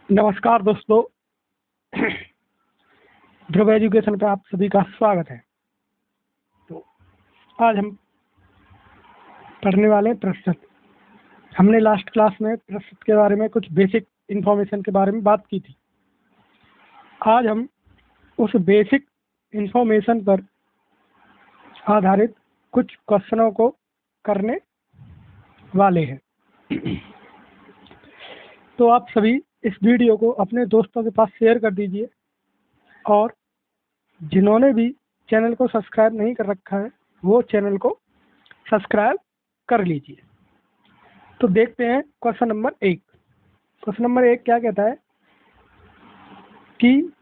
नमस्कार दोस्तों, ध्रुव एजुकेशन पे आप सभी का स्वागत है। तो आज हम पढ़ने वाले हैं प्रस्तुत। हमने लास्ट क्लास में प्रस्तुत के बारे में कुछ बेसिक इन्फॉर्मेशन के बारे में बात की थी। आज हम उस बेसिक इन्फॉर्मेशन पर आधारित कुछ क्वेश्चनों को करने वाले हैं। तो आप सभी इस वीडियो को अपने दोस्तों के पास शेयर कर दीजिए और जिन्होंने भी चैनल को सब्सक्राइब नहीं कर रखा है वो चैनल को सब्सक्राइब कर लीजिए। तो देखते हैं क्वेश्चन नंबर 1। क्वेश्चन नंबर 1 क्या कहता है कि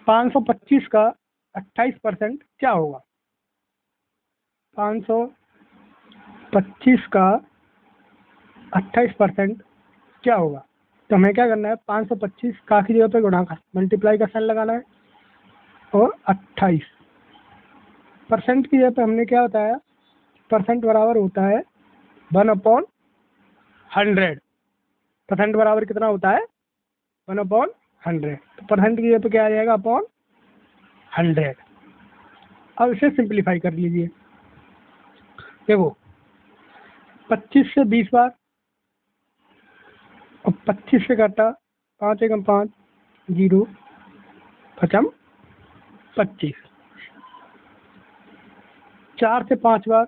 $525 का 28% क्या होगा। 525 का 28% क्या होगा। तो हमें क्या करना है, 525 का की जगह पे गुणा का मल्टीप्लाई का साइन लगाना है और 28% की जगह पे हमने क्या बताया, परसेंट बराबर होता है 1/100। परसेंट बराबर कितना होता है 1/100। तो परसेंट की जगह पे क्या आ जाएगा अपॉन 100। अब इसे सिंप्लीफाई कर लीजिए। देखो 25 से 20 बार और 25 से काटा 5 एकम 5 0 पचम 25। 4 से 5 बार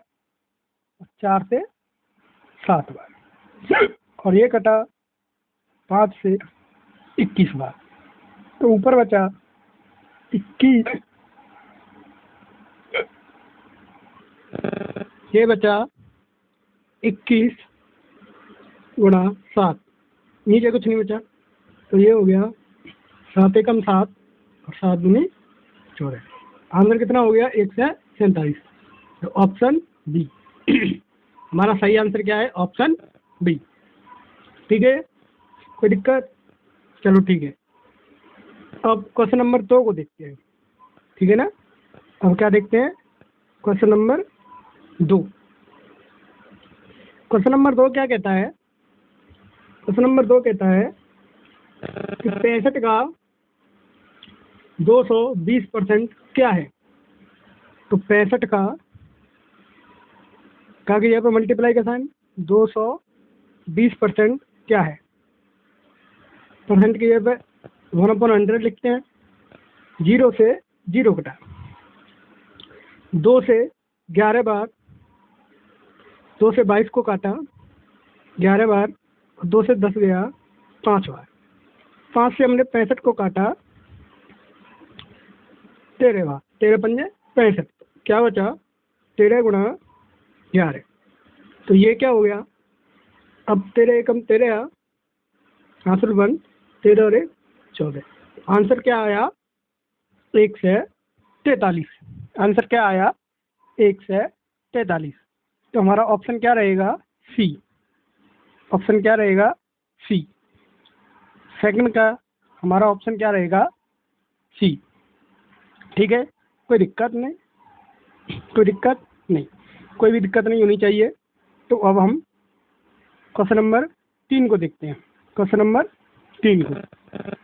और 4 से 7 बार और ये कटा 5 से 21 बार। तो ऊपर बचा 21, ये बचा 21 गुणा 7, नीचे कुछ नहीं बचा। तो ये हो गया 7 एकम 7 और 7 दूनी 14। आंसर कितना हो गया 147। तो ऑप्शन बी हमारा सही आंसर क्या है, ऑप्शन बी। ठीक है, कोई दिक्कत? चलो ठीक है। अब क्वेश्चन नंबर 2 को देखते हैं। ठीक है ना, अब क्या देखते हैं, क्वेश्चन नंबर 2। क्वेश्चन नंबर 2 क्या कहता है, क्वेश्चन नंबर 2 कहता है कि 65 का 220% क्या है। तो 65 का की जगह पर मल्टीप्लाई का साइन 220% क्या है। परसेंट की जगह पे 1/100 लिखते हैं। 0 से 0 कटा, 2 से 11 बार, 2 से 22 को काटा 11 बार, 2 से 10 गया 5 बार। 5 से हमने 65 को काटा 13 बार, 13 पंजे 65। क्या बचा 13 गुणा 11। तो ये क्या हो गया, अब 13 एकम 13 हासिल 1, 13 और 1 14। आंसर क्या आया 143। आंसर क्या आया 143। तो हमारा ऑप्शन क्या रहेगा, सी। ऑप्शन क्या रहेगा, सी। सेकंड का हमारा ऑप्शन क्या रहेगा, सी। ठीक है, कोई दिक्कत नहीं, कोई दिक्कत नहीं, कोई भी दिक्कत नहीं होनी चाहिए। तो अब हम क्वेश्चन नंबर 3 को देखते हैं। क्वेश्चन नंबर 3 को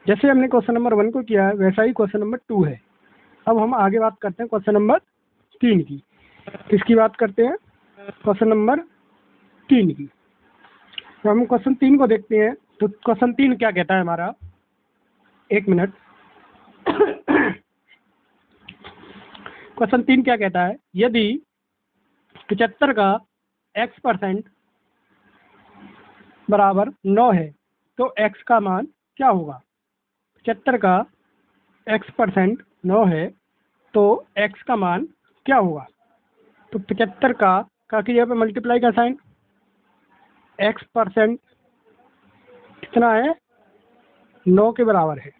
जैसे हमने क्वेश्चन नंबर 1 को किया है वैसा ही क्वेश्चन नंबर 2 है। अब हम आगे बात करते हैं क्वेश्चन नंबर 3 की। किसकी बात करते हैं, क्वेश्चन नंबर 3 की। तो हम क्वेश्चन 3 को देखते हैं। तो क्वेश्चन 3 क्या कहता है हमारा, 1 मिनट। क्वेश्चन 3 क्या कहता है, यदि 75 का x% बराबर 9 है तो x का मान क्या होगा। 75 का x% 9 है तो x का मान क्या होगा। तो 75 का की जगह पे मल्टीप्लाई का साइन, x% कितना है 9 के बराबर है।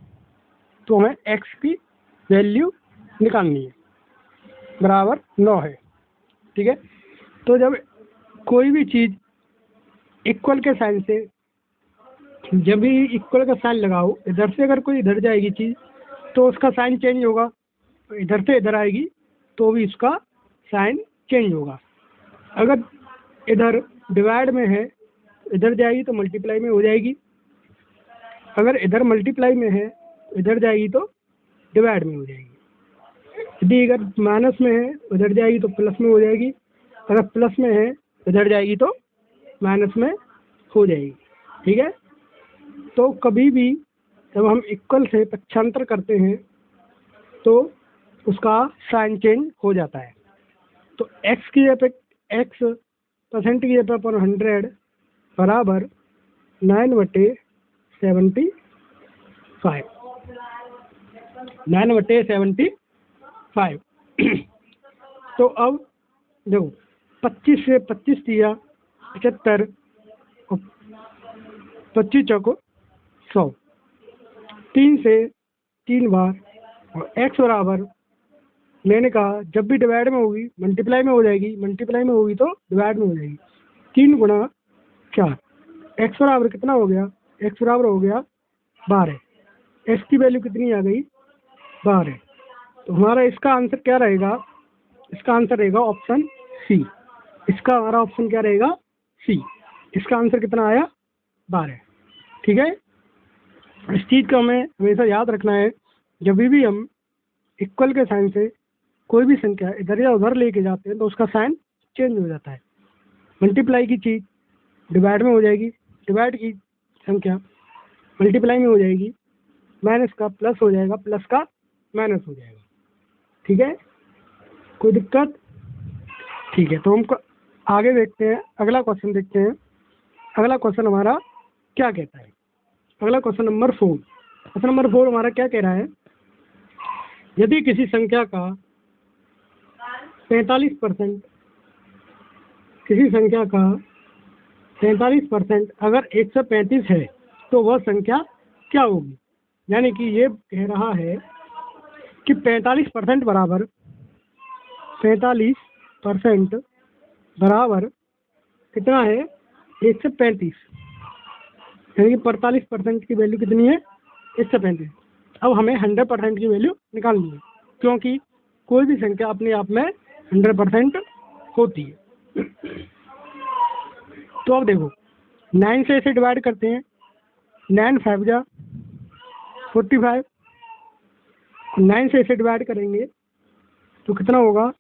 तो हमें x की वैल्यू निकालनी है, बराबर 9 है। ठीक है, तो जब कोई भी चीज़ इक्वल के साइन से, जब भी इक्वल का साइन लगाओ, इधर से अगर कोई इधर जाएगी चीज़ तो उसका साइन चेंज होगा, तो इधर से इधर आएगी तो भी इसका साइन चेंज होगा। अगर इधर डिवाइड में है, इधर जाएगी तो मल्टीप्लाई में हो जाएगी। अगर इधर मल्टीप्लाई में है, इधर जाएगी तो डिवाइड में हो जाएगी। यदि अगर माइनस में है, उधर जाएगी तो प्लस में हो जाएगी। अगर प्लस में है, इधर जाएगी तो माइनस में हो जाएगी। ठीक है, तो कभी भी जब हम इक्वल से पक्षांतर करते हैं तो उसका साइन चेंज हो जाता है। तो x की जगह पे x परसेंट की जगह पर 100 बराबर 9/75, 9/75। तो अब देखो 25 से 25 दिया 75, और 25 चौको 100, 3 से 3 बार, और x बराबर मैंने कहा जब भी डिवाइड में होगी मल्टीप्लाई में हो जाएगी, मल्टीप्लाई में होगी तो डिवाइड में हो जाएगी। 3 गुणा 4, x बराबर कितना हो गया? x बराबर हो गया 12। x की वैल्यू कितनी आ गई? 12। तो हमारा इसका आंसर क्या रहेगा? इसका आंसर रहेगा ऑप्शन सी। इसका हमारा ऑप्शन क्या रहेगा? सी। इसका आंसर कितना आया? 12। ठीक है, इस चीज़ को हमें हमेशा याद रखना है। जब भी हम इक्वल के साइन से कोई भी संख्या इधर या उधर लेके जाते हैं तो उसका साइन चेंज हो जाता है। मल्टीप्लाई की चीज़ डिवाइड में हो जाएगी, डिवाइड की संख्या मल्टीप्लाई में हो जाएगी, माइनस का प्लस हो जाएगा, प्लस का माइनस हो जाएगा। ठीक है, कोई दिक्कत? ठीक है, तो हम आगे देखते हैं, अगला क्वेश्चन देखते हैं। अगला क्वेश्चन हमारा क्या कहता है? अगला क्वेश्चन नंबर 4। क्वेश्चन नंबर 4 हमारा क्या कह रहा है? यदि किसी संख्या का 45%, किसी संख्या का 45% अगर 135 है तो वह संख्या क्या होगी? यानी कि ये कह रहा है कि 45% बराबर 45% बराबर कितना है? 135। यानी कि 45% की वैल्यू कितनी है? 135। अब हमें 100% की वैल्यू निकालनी है, क्योंकि कोई भी संख्या अपने आप में 100% होती है। तो अब देखो 9 से इसे डिवाइड करते हैं। 9 5 जा 45, 9 से इसे डिवाइड करेंगे तो कितना होगा?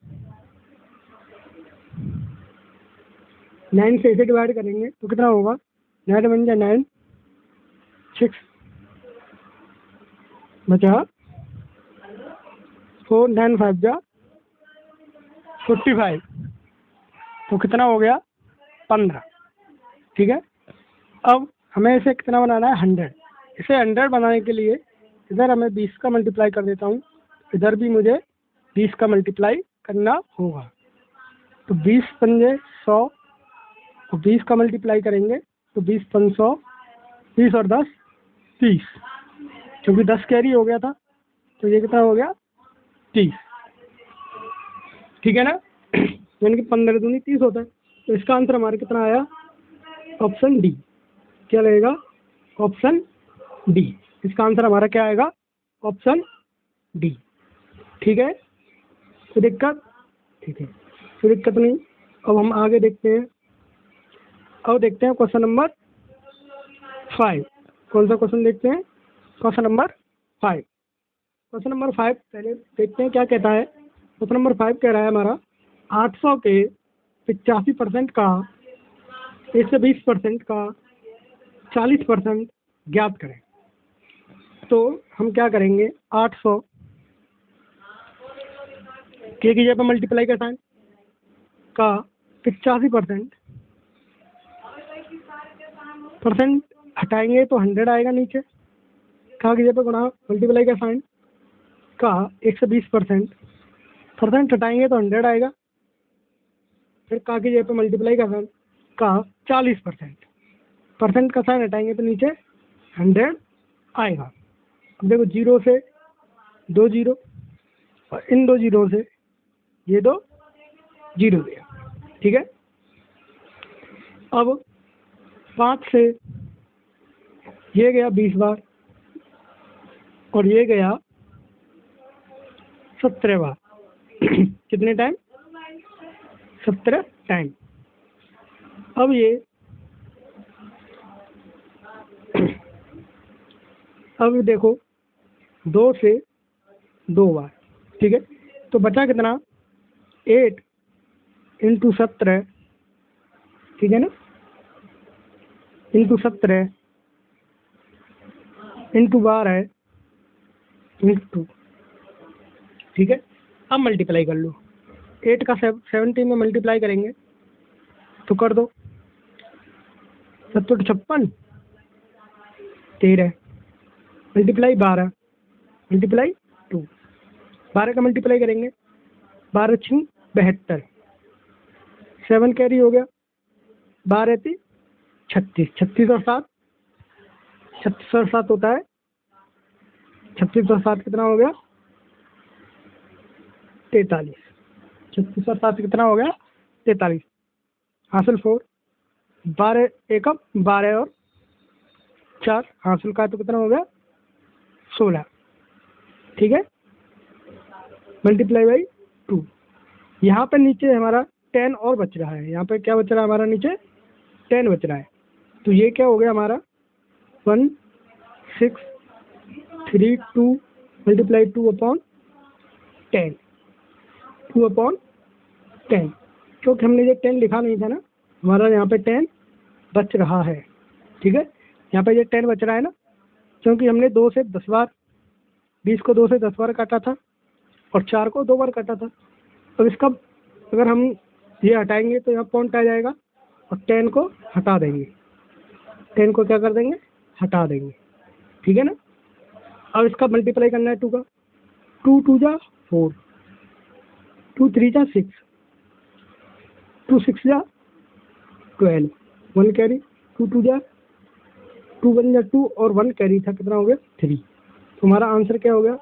9 से इसे डिवाइड करेंगे तो कितना होगा? 9 1 जा 9, 6 बचा 4, 9 5 जा 45, तो कितना हो गया? 15। ठीक है, अब हमें इसे कितना बनाना है? 100। इसे 100 बनाने के लिए इधर हमें 20 का मल्टीप्लाई कर देता हूँ, इधर भी मुझे 20 का मल्टीप्लाई करना होगा। तो 20 पंजे 100, और 20 का मल्टीप्लाई करेंगे तो 20 5 100, 20 और 10 30, क्योंकि 10 कैरी हो गया था तो ये कितना हो गया? 30। ठीक है ना, यानी कि 15 दूनी 30 होता है। तो इसका आंसर हमारा कितना आया? Option D. क्या लगेगा? Option D. इसका आंसर हमारा क्या आएगा? Option D. ठीक है, कोई दिक्कत? ठीक है, कोई दिक्कत नहीं। अब हम आगे देखते हैं। अब देखते हैं क्वेश्चन नंबर 5। कौन सा क्वेश्चन देखते हैं? Question number 5। क्वेश्चन नंबर 5 पहले देखते हैं क्या कहता है। क्वेश्चन नंबर 5 कह रहा है हमारा 800 के 85% का 120% का 40% ज्ञात करें। तो हम क्या करेंगे? 800 के की जगह पर मल्टीप्लाई का साइन का 85% हटाएंगे तो 100 आएगा नीचे, का की जगह पर गुणा मल्टीप्लाई का साइन का 120%, परसेंट हटाएंगे तो 100 आएगा, फिर का की जगह पर मल्टीप्लाई का साइन का 40%, परसेंट का साइन हटाएंगे तो नीचे 100 आएगा। अब देखो 0 से 2 0, और इन 2 0 से ये 2 0 गया। ठीक है, अब 5 से ये गया 20 बार, और ये गया 17 बार। कितने टाइम? 17 टाइम। अब ये अब देखो 2 से 2 बार, ठीक है, तो बचा कितना 8 इंटू 17, ठीक है ना, इंटू 17 इंटू 12 इंटू, ठीक है। अब मल्टीप्लाई कर लो, 8 का 17 में मल्टीप्लाई करेंगे तो कर दो, 7 56 13 मल्टीप्लाई 12 मल्टीप्लाई 2, 12 का मल्टीप्लाई करेंगे 12 6 72, 7 कैरी हो गया, 12 3 36, 36 और 7, 36 और 7 होता है 36 और 7 कितना हो गया 43, 36 और 7 कितना हो गया 43, हासिल 4, 12 एक 12 और 4 हासिल का तो कितना हो गया 16, ठीक है, मल्टीप्लाई बाई 2। यहाँ पे नीचे हमारा 10 और बच रहा है, यहाँ पे क्या बच रहा है हमारा नीचे 10 बच रहा है, तो ये क्या हो गया हमारा 1 6 3 2 मल्टीप्लाई 2/10, 2/10, क्योंकि हमने ये 10 लिखा नहीं था ना, हमारा यहाँ पे 10 बच रहा है, ठीक है, यहाँ पे ये 10 बच रहा है ना, क्योंकि हमने 2 से 10 बार 20 को 2 से 10 बार काटा था और 4 को 2 बार काटा था। अब इसका अगर हम ये हटाएंगे तो यहाँ पॉइंट आ जाएगा और 10 को हटा देंगे, 10 को क्या कर देंगे हटा देंगे, ठीक है ना। अब इसका मल्टीप्लाई करना है 2 का, 2 2 जा 4, 2 3 जा 6, 2 6 जा 12, 1 कैरी, 2 2 जा 2 1 जा 2 और 1 कैरी था, कितना हो गया 3, तो हमारा आंसर क्या हो गया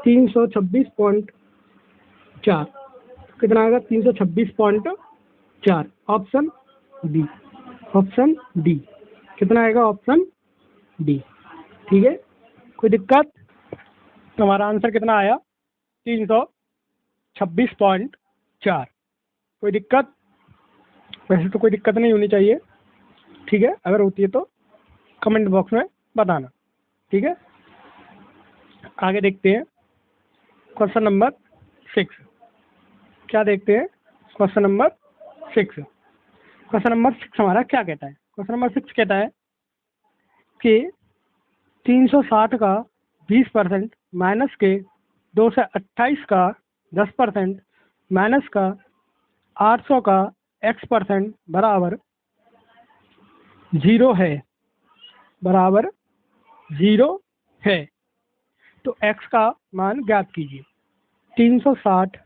326.4, कितना आएगा 326.4, ऑप्शन डी, ऑप्शन डी कितना आएगा ऑप्शन डी, ठीक है। कोई दिक्कत, तो हमारा आंसर कितना आया 326.4, कोई दिक्कत, वैसे तो कोई दिक्कत नहीं होनी चाहिए, ठीक है, अगर होती है तो कमेंट बॉक्स में बताना, ठीक है। आगे देखते हैं क्वेश्चन नंबर 6, क्या देखते हैं क्वेश्चन नंबर 6। क्वेश्चन नंबर 6 हमारा क्या कहता है, क्वेश्चन नंबर 6 कहता है कि 360 का 20% माइनस के 228 का 10% माइनस का 800 का x% बराबर 0 है, बराबर 0 है, तो x का मान ज्ञात कीजिए। 360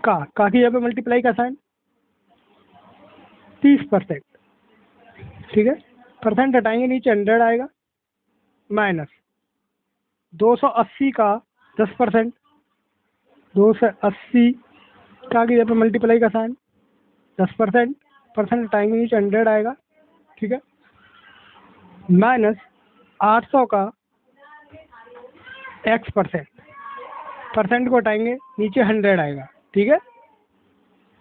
का की जगह पे मल्टीप्लाई का साइन 30%, ठीक है, परसेंट हटाएंगे नीचे 100 आएगा, माइनस 280 का 10%, 280 का की जगह पे मल्टीप्लाई का साइन 10%, परसेंट हटाएंगे नीचे 100 आएगा, ठीक है, माइनस 800 का x%, परसेंट को हटाएंगे नीचे 100 आएगा, ठीक है,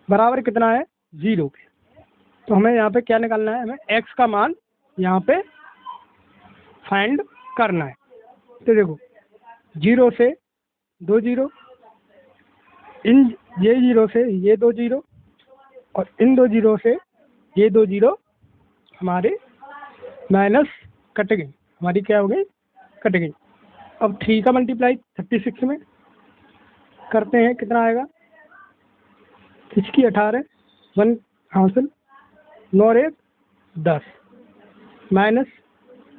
बराबर कितना है 0 के। तो हमें यहाँ पे क्या निकालना है, हमें x का मान यहाँ पे फाइंड करना है। तो देखो 0 से 2 0, इन ये 0 से ये 2 0 और इन 2 0 से ये 2 0 हमारे माइनस कट गई, हमारी क्या हो गई कट गई। अब 3 का मल्टीप्लाई 36 में करते हैं, कितना आएगा 6 की 18, 1 हासिल 9 1 10, माइनस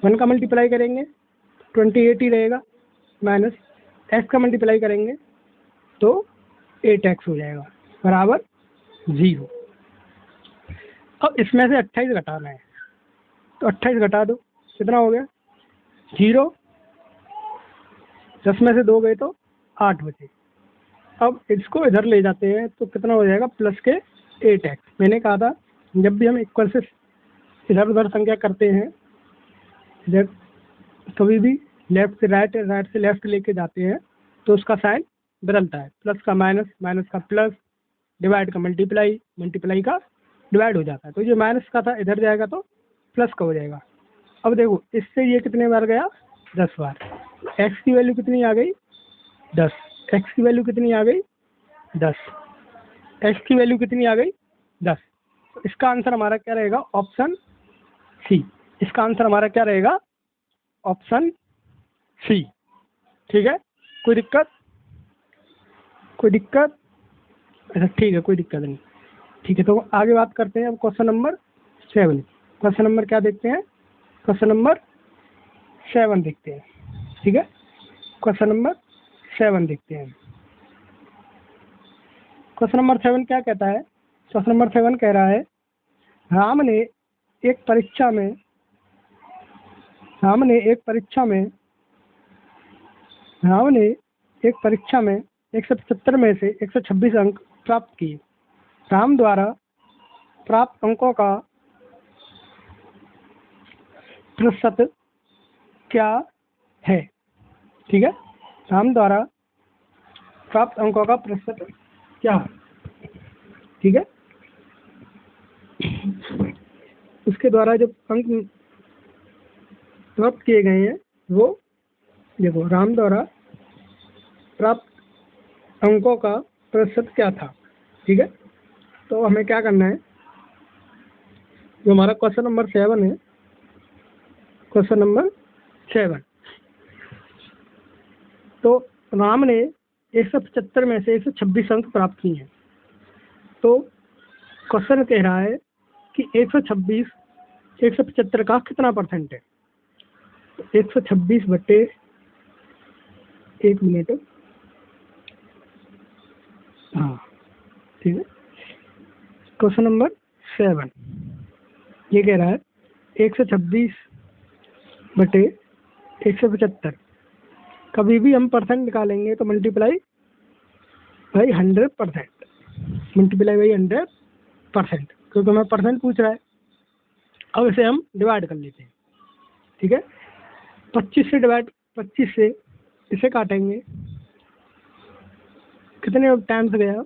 1 का मल्टीप्लाई करेंगे 28 ही रहेगा, माइनस x का मल्टीप्लाई करेंगे तो 8x हो जाएगा, बराबर 0। अब इसमें से 28 घटाना है, तो 28 घटा दो, कितना हो गया 0, 10 में से 2 गए तो 8 बचे। अब इसको इधर ले जाते हैं तो कितना हो जाएगा प्लस के 8x। मैंने कहा था जब भी हम इक्वल से इधर उधर संख्या करते हैं, इधर कभी भी लेफ्ट से राइट, राइट से लेफ्ट लेके जाते हैं तो उसका साइन बदलता है, प्लस का माइनस, माइनस का प्लस, डिवाइड का मल्टीप्लाई, मल्टीप्लाई का डिवाइड हो जाता है। तो ये माइनस का था, इधर जाएगा तो प्लस का हो जाएगा। अब देखो इससे ये कितने बार गया, 10 बार। एक्स की वैल्यू कितनी आ गई, 10। एक्स की वैल्यू कितनी आ गई, 10। एक्स की वैल्यू कितनी आ गई, 10। तो इसका आंसर हमारा क्या रहेगा, ऑप्शन सी। इसका आंसर हमारा क्या रहेगा, ऑप्शन सी। ठीक है, कोई दिक्कत, कोई दिक्कत? अच्छा ठीक है, कोई दिक्कत नहीं। ठीक है, तो आगे बात करते हैं अब क्वेश्चन नंबर 7। क्वेश्चन नंबर क्या देखते हैं, क्वेश्चन नंबर 7 देखते हैं। ठीक है, क्वेश्चन नंबर 7 देखते हैं। क्वेश्चन नंबर 7 क्या कहता है, क्वेश्चन नंबर 7 कह रहा है, राम ने एक परीक्षा में राम ने एक परीक्षा में 175 में से 126 अंक प्राप्त किए। राम द्वारा प्राप्त अंकों का प्रतिशत क्या है। ठीक है, राम द्वारा प्राप्त अंकों का प्रतिशत क्या है। ठीक है, उसके द्वारा जो अंक प्राप्त किए गए हैं वो देखो, राम द्वारा प्राप्त अंकों का प्रतिशत क्या था। ठीक है, तो हमें क्या करना है, जो हमारा क्वेश्चन नंबर 7 है, क्वेश्चन नंबर 7, तो राम ने 175 में से 126 अंक प्राप्त किए हैं। तो क्वेश्चन कह रहा है कि 126 175 का कितना परसेंट है। 126 बटे 1 मिनट, हाँ ठीक है, क्वेश्चन नंबर 7 ये कह रहा है 126 बटे 175। कभी भी हम परसेंट निकालेंगे तो मल्टीप्लाई बाई 100%, मल्टीप्लाई बाई 100%, क्योंकि हमें परसेंट पूछ रहा है। अब इसे हम डिवाइड कर लेते हैं। ठीक है, 25 से इसे काटेंगे, कितने टाइम्स गया,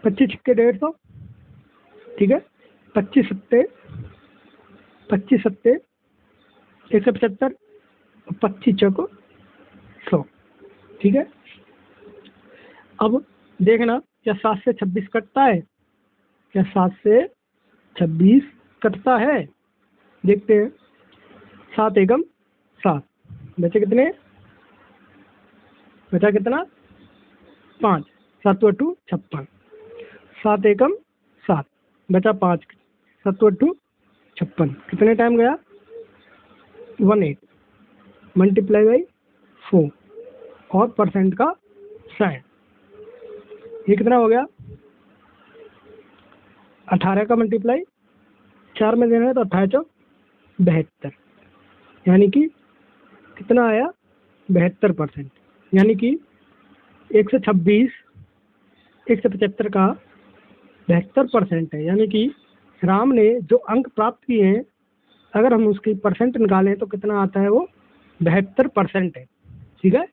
25 छक्के 150। ठीक है, 25 सत्ते 175, 25 चौको 100। ठीक है, अब देखना क्या 7 से 26 कटता है, क्या 7 से 26 कटता है, देखते हैं। 7 एकम 7, बचे कितने, बचा कितना 5, 7 2 56, 7 एकम 7, बचा 5, 7 2 56, कितने टाइम गया 18, मल्टीप्लाई बाई 4 और परसेंट का साइन, ये कितना हो गया 18 का मल्टीप्लाई 4 में देना है तो 18 चौक 72, यानी कि कितना आया 72%। यानी कि 126 175 का 72% है। यानी कि राम ने जो अंक प्राप्त किए हैं, अगर हम उसकी परसेंट निकालें तो कितना आता है, वो 72% है। ठीक है,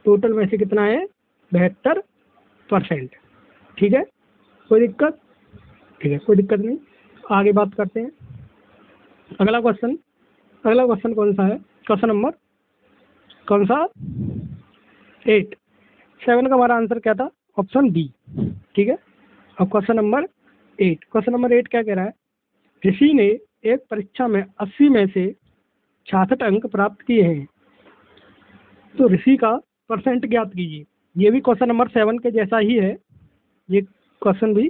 टोटल में से कितना है 72%। ठीक है, कोई दिक्कत? ठीक है, कोई दिक्कत नहीं। आगे बात करते हैं। अगला क्वेश्चन कौन सा है, क्वेश्चन नंबर कौन सा 8। 7 का हमारा आंसर क्या था, ऑप्शन बी। ठीक है, अब क्वेश्चन नंबर 8 क्या कह रहा है, ऋषि ने एक परीक्षा में 80 में से 66 अंक प्राप्त किए हैं, तो ऋषि का परसेंट ज्ञात कीजिए। ये भी क्वेश्चन नंबर 7 के जैसा ही है, ये क्वेश्चन भी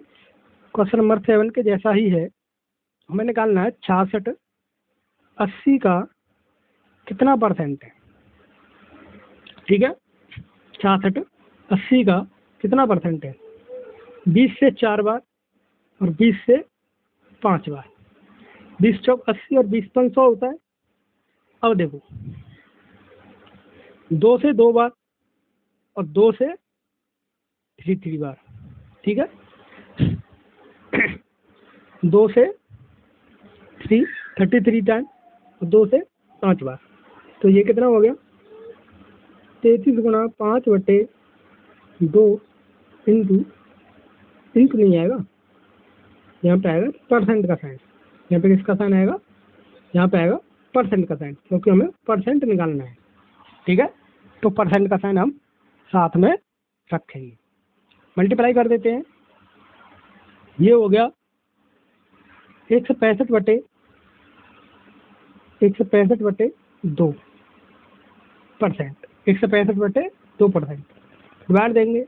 क्वेश्चन नंबर 7 के जैसा ही है। हमें निकालना है 66 80 का कितना परसेंट है। ठीक है, 66 80 का कितना परसेंट है, 20 से 4 बार और 20 से 5 बार, 20 चौक 80 और 20 पंच 100 होता है। अब देखो 2 से 2 बार और 2 से 3 बार। ठीक है, 2 से 33 टाइम और 2 से 5 बार, तो ये कितना हो गया 33 गुणा 5 बटे 2 इंटू नहीं आएगा, यहाँ पे आएगा परसेंट का साइन, यहाँ पे किसका साइन आएगा, यहाँ पे आएगा परसेंट का साइन, क्योंकि हमें परसेंट निकालना है। ठीक है, तो परसेंट का साइन हम साथ में रखेंगे। मल्टीप्लाई कर देते हैं, ये हो गया 165 बटे 2%, 165 बटे 2%, डिवाइड देंगे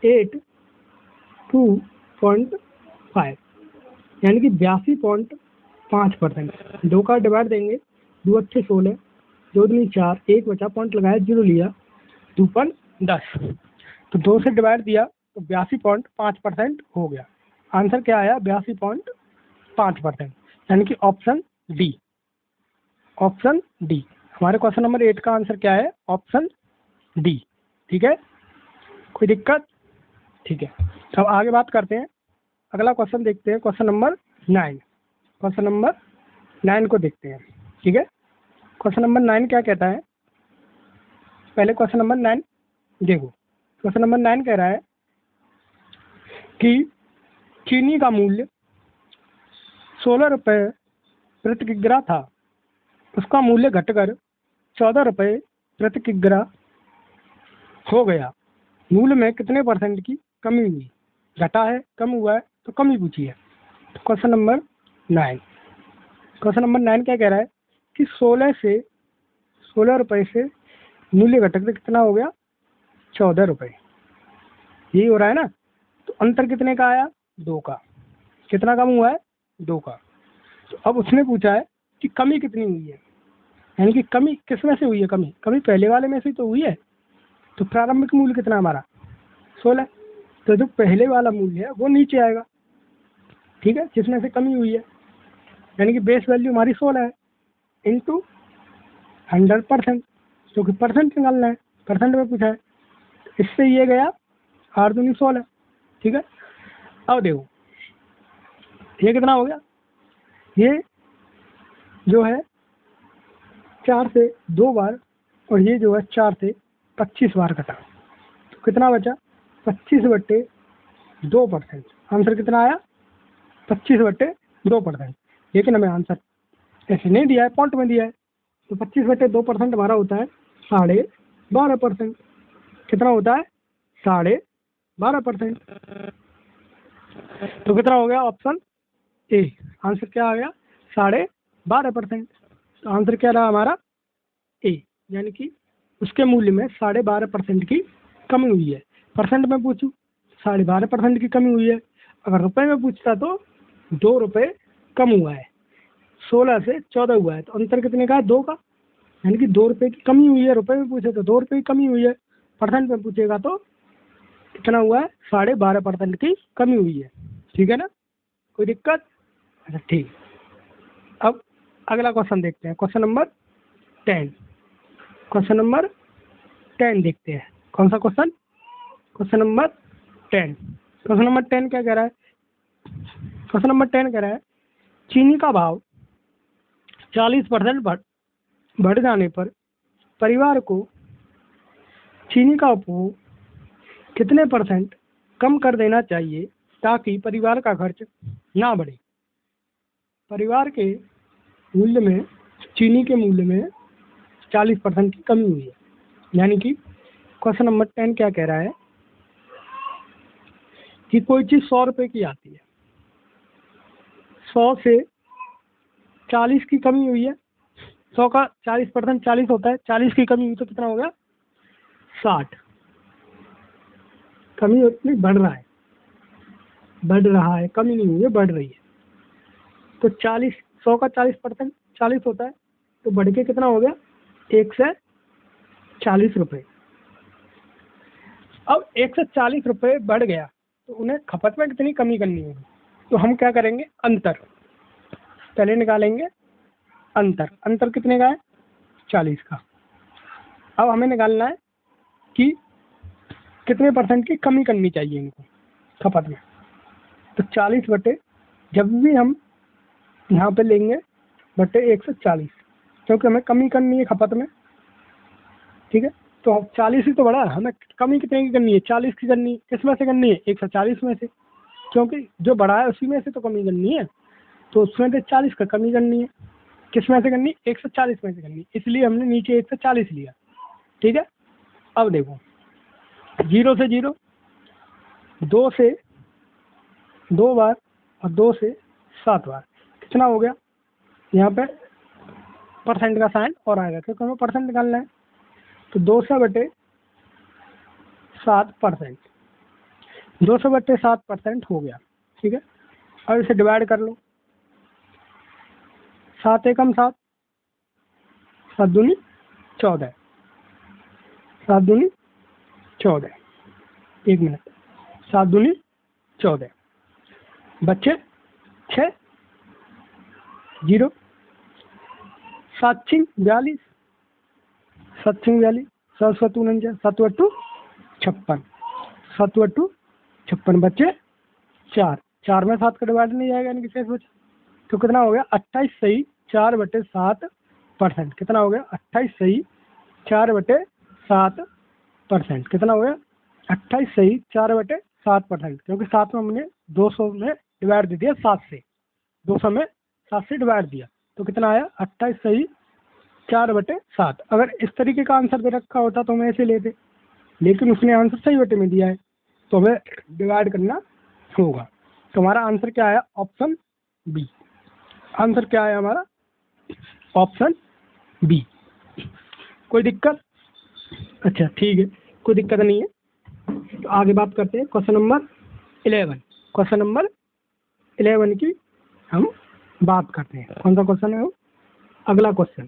82.5 यानी कि 82.5%। 2 का डिवाइड देंगे, 2 अच्छे 16, 2 दूनी 4, 1 बचा, पॉइंट लगाया, 0 लिया, 2.10, तो 2 से डिवाइड दिया तो 82.5% हो गया। आंसर क्या आया, 82.5%, यानी कि ऑप्शन डी। ऑप्शन डी हमारे क्वेश्चन नंबर 8 का आंसर क्या है, ऑप्शन डी। ठीक है, कोई दिक्कत? ठीक है, अब आगे बात करते हैं, अगला क्वेश्चन देखते हैं, क्वेश्चन नंबर 9। क्वेश्चन नंबर 9 को देखते हैं। ठीक है, क्वेश्चन नंबर 9 क्या कहता है, पहले क्वेश्चन नंबर 9 देखो। क्वेश्चन नंबर 9 कह रहा है कि चीनी का मूल्य 16 रुपये प्रति किग्रा था, उसका मूल्य घटकर 14 रुपये प्रति किग्रा हो गया, मूल्य में कितने परसेंट की कमी हुई? घटा है, कम हुआ है, तो कमी पूछी है। तो क्वेश्चन नंबर 9 क्या कह रहा है कि 16 रुपये से मूल्य घटक से कितना हो गया, 14 रुपये, यही हो रहा है ना। तो अंतर कितने का आया, 2 का। कितना कम हुआ है, 2 का। तो अब उसने पूछा है कि कमी कितनी हुई है, यानी कि कमी किस में से हुई है, कमी पहले वाले में से तो हुई है। तो प्रारंभिक मूल्य कितना हमारा 16, तो जो पहले वाला मूल्य है वो नीचे आएगा। ठीक है, जिसमें से कमी हुई है, यानी कि बेस वैल्यू हमारी 16 है, इंटू 100%, क्योंकि परसेंट निकालना है, परसेंट में पूछा है। इससे ये गया 8 दूनी 16। ठीक है, अब देखो ये कितना हो गया, ये जो है 4 से 2 बार, और ये जो है 4 से 25 बार कटा, तो कितना बचा, 25/2%। आंसर कितना आया, 25/2%। लेकिन हमें आंसर ऐसे नहीं दिया है, पॉइंट में दिया है, तो 25/2% हमारा होता है 12.5%। कितना होता है, 12.5%। तो कितना हो गया, ऑप्शन ए। आंसर क्या आ गया, 12.5%। तो आंसर क्या रहा हमारा, ए, यानी कि उसके मूल्य में 12.5% की कमी हुई है। परसेंट में पूछूं 12.5% की कमी हुई है, अगर रुपए में पूछता तो 2 रुपये कम हुआ है, 16 से 14 हुआ है, तो अंतर कितने का है, 2 का, यानी कि 2 रुपये की कमी हुई है। रुपए में पूछे तो 2 रुपये की कमी हुई है, परसेंट में पूछेगा तो कितना हुआ है, 12.5% की कमी हुई है। ठीक है ना, कोई दिक्कत? अच्छा ठीक, अब अगला क्वेश्चन देखते हैं, क्वेश्चन नंबर 10। क्वेश्चन नंबर 10 देखते हैं, कौन सा question, question number 10। Question number 10 क्या कह रहा है, क्वेश्चन नंबर 10 कह रहा है चीनी का भाव 40% बढ़ जाने पर परिवार को चीनी का उपभोग कितने % कम कर देना चाहिए ताकि परिवार का खर्च ना बढ़े? परिवार के मूल्य में, चीनी के मूल्य में 40% की कमी हुई है, यानी कि क्वेश्चन नंबर 10 क्या कह रहा है कि कोई चीज़ 100 रुपये की आती है, 100 से 40 की कमी हुई है, 100 का 40% 40 होता है, 40 की कमी हुई तो कितना हो गया, 60। कमी उतनी बढ़ रहा है, कमी नहीं हुई है, बढ़ रही है। तो 40, 100 का 40% 40 होता है, तो बढ़ के कितना हो गया, 1 से 40 रुपये। अब 1 से 40 रुपये बढ़ गया तो उन्हें खपत में कितनी कमी करनी होगी? तो हम क्या करेंगे, अंतर पहले निकालेंगे। अंतर कितने का है, 40 का। अब हमें निकालना है कि कितने % की कमी करनी चाहिए इनको खपत में। तो 40 बटे, जब भी हम यहाँ पे लेंगे बटे 140, क्योंकि हमें कमी करनी है खपत में। ठीक है, तो 40 ही तो बड़ा है, हमें कमी कितने की करनी है, 40 की करनी है। किस में से करनी है, 140 में से। क्योंकि जो बड़ा है उसी में से तो कमी करनी है, तो उसमें से 40 का कमी करनी है। किस में से करनी? 140 में से करनी, इसलिए हमने नीचे 140 लिया। ठीक है, अब देखो 0 से 0, 2 से 2 बार और 2 से 7 बार, कितना हो गया? यहाँ पे परसेंट का साइन और आएगा क्योंकि हमें परसेंट निकालना है। तो 200/7%, 200/7% हो गया। ठीक है, अब इसे डिवाइड कर लो। 7 एकम 7, 7 दूनी 14, 7 दूनी 14, 1 मिनट, 7 दूनी 14, बच्चे 6, 0, 7 छिंग 42, 7 छिंग 42, 7 7 49, 7 8 56, 7 8 56, बच्चे 4, 4 में 7 का डिवाइड नहीं जाएगा, यानी कि शेष बचा। तो कितना हो गया? 28 सही 4/7%। कितना हो गया? 28 सही 4/7%। कितना हो गया? 28 सही 4/7%, क्योंकि 7 में हमने 200 में डिवाइड दे दिया 7 से, 200 में 7 से डिवाइड दिया, तो कितना आया? 28 सही 4/7। अगर इस तरीके का आंसर दे रखा होता तो हम ऐसे लेते, लेकिन उसने आंसर सही बटे में दिया है, तो हमें डिवाइड करना होगा। तो हमारा आंसर क्या आया? Option B. आंसर क्या है हमारा? Option B. कोई दिक्कत? अच्छा ठीक है, कोई दिक्कत नहीं है। तो आगे बात करते हैं क्वेश्चन नंबर 11। क्वेश्चन नंबर 11 की हम बात करते हैं। कौन सा क्वेश्चन है वो? अगला क्वेश्चन।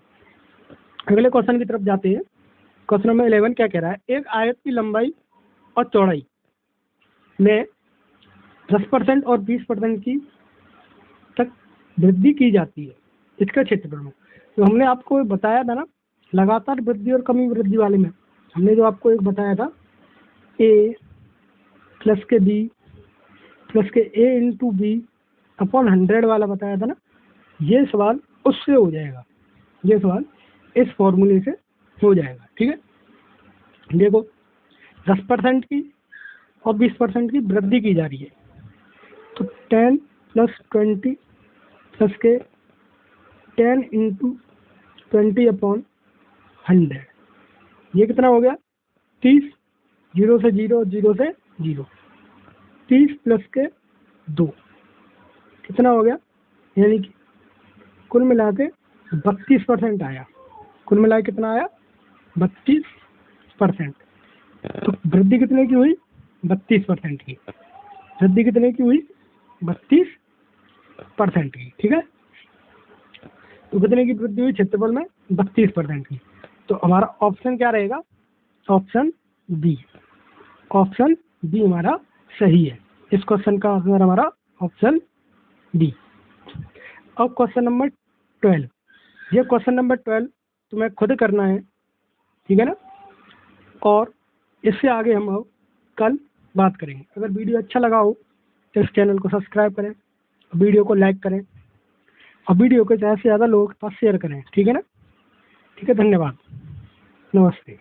अगले क्वेश्चन की तरफ जाते हैं। क्वेश्चन नंबर 11 क्या कह रहा है? एक आयत की लंबाई और चौड़ाई में 10% और 20% की तक वृद्धि की जाती है इसका क्षेत्रफल में। तो हमने आपको बताया था ना, लगातार वृद्धि और कमी वृद्धि वाले में हमने जो आपको एक बताया था, a प्लस के b प्लस के a इंटू बी अपॉन 100 वाला बताया था ना। ये सवाल उससे हो जाएगा, ये सवाल इस फॉर्मूले से हो जाएगा। ठीक है, देखो 10% की और 20% की वृद्धि की जा रही है, तो 10 + 20 प्लस के 10 × 20/100, ये कितना हो गया? 30, 0 से 0, 0 से 0, 30 प्लस के 2, कितना हो गया? यानी कि कुल मिला के 32% आया। कुल मिला के कितना आया? 32%। तो वृद्धि कितने की हुई? 32% की। वृद्धि कितने की हुई? 32% की। ठीक है, तो कितने की वृद्धि हुई क्षेत्रफल में? 32% की। तो हमारा ऑप्शन क्या रहेगा? Option B. ऑप्शन बी हमारा सही है। इस क्वेश्चन का आंसर हमारा ऑप्शन बी। अब क्वेश्चन नंबर 12। ये क्वेश्चन नंबर 12 तुम्हें खुद करना है, ठीक है ना? और इससे आगे हम अब कल बात करेंगे। अगर वीडियो अच्छा लगा हो तो इस चैनल को सब्सक्राइब करें, वीडियो को लाइक करें और वीडियो को ज़्यादा से ज़्यादा लोगों के पास शेयर करें। ठीक है ना? ठीक है, धन्यवाद, नमस्ते।